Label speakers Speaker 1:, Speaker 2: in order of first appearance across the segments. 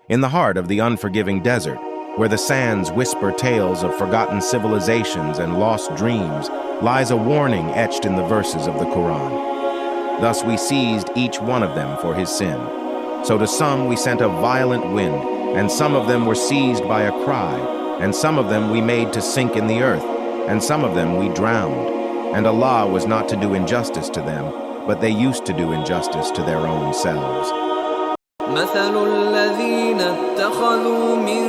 Speaker 1: In the heart of the unforgiving desert, where the sands whisper tales of forgotten civilizations and lost dreams, lies a warning etched in the verses of the Quran. Thus we seized each one of them for his sin. So to some we sent a violent wind, and some of them were seized by a cry, and some of them we made to sink in the earth, and some of them we drowned. And Allah was not to do injustice to them, but they used to do injustice to their own selves.
Speaker 2: مثل الذين اتخذوا من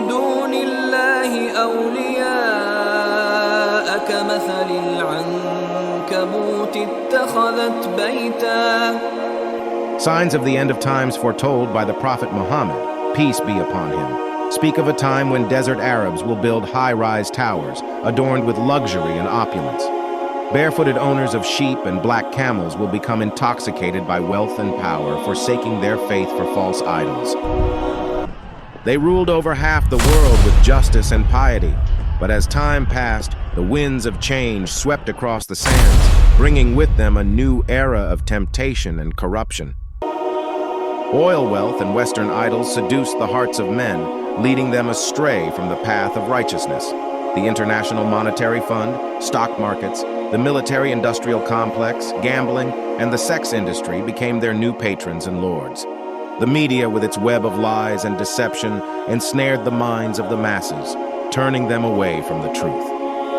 Speaker 2: دون الله أولياء كمثل العنكبوت اتخذت بيتا.
Speaker 1: Signs of the end of times foretold by the Prophet Muhammad, peace be upon him, speak of a time when desert Arabs will build high-rise towers adorned with luxury and opulence. Barefooted owners of sheep and black camels will become intoxicated by wealth and power, forsaking their faith for false idols. They ruled over half the world with justice and piety, but as time passed, the winds of change swept across the sands, bringing with them a new era of temptation and corruption. Oil wealth and Western idols seduced the hearts of men, leading them astray from the path of righteousness. The International Monetary Fund, stock markets, the military-industrial complex, gambling, and the sex industry became their new patrons and lords. The media, with its web of lies and deception, ensnared the minds of the masses, turning them away from the truth.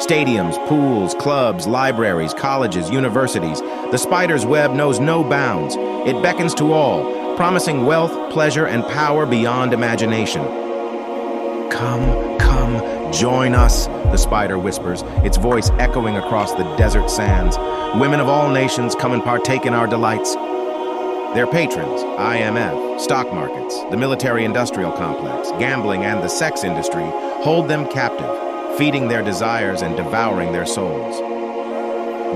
Speaker 1: Stadiums, pools, clubs, libraries, colleges, universities, the spider's web knows no bounds. It beckons to all, promising wealth, pleasure, and power beyond imagination. Come, come, join us, the spider whispers, its voice echoing across the desert sands. Women of all nations, come and partake in our delights. Their patrons, IMF, stock markets, the military-industrial complex, gambling, and the sex industry, hold them captive, feeding their desires and devouring their souls.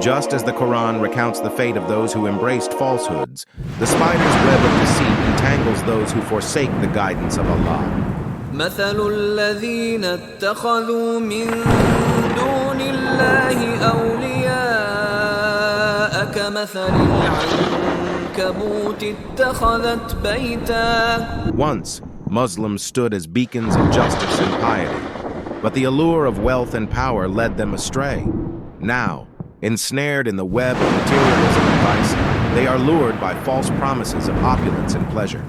Speaker 1: Just as the Quran recounts the fate of those who embraced falsehoods, the spider's web of deceit entangles those who forsake the guidance of Allah.
Speaker 2: مثل الذين اتخذوا من دون الله أولياء كمثل العنكبوت اتخذت بيتا.
Speaker 1: Once, Muslims stood as beacons of justice and piety, but the allure of wealth and power led them astray. Now, ensnared in the web of materialism and vice, they are lured by false promises of opulence and pleasure.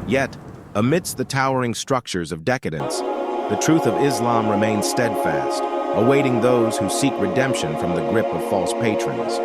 Speaker 1: Yet, amidst the towering structures of decadence, the truth of Islam remains steadfast, awaiting those who seek redemption from the grip of false patrons.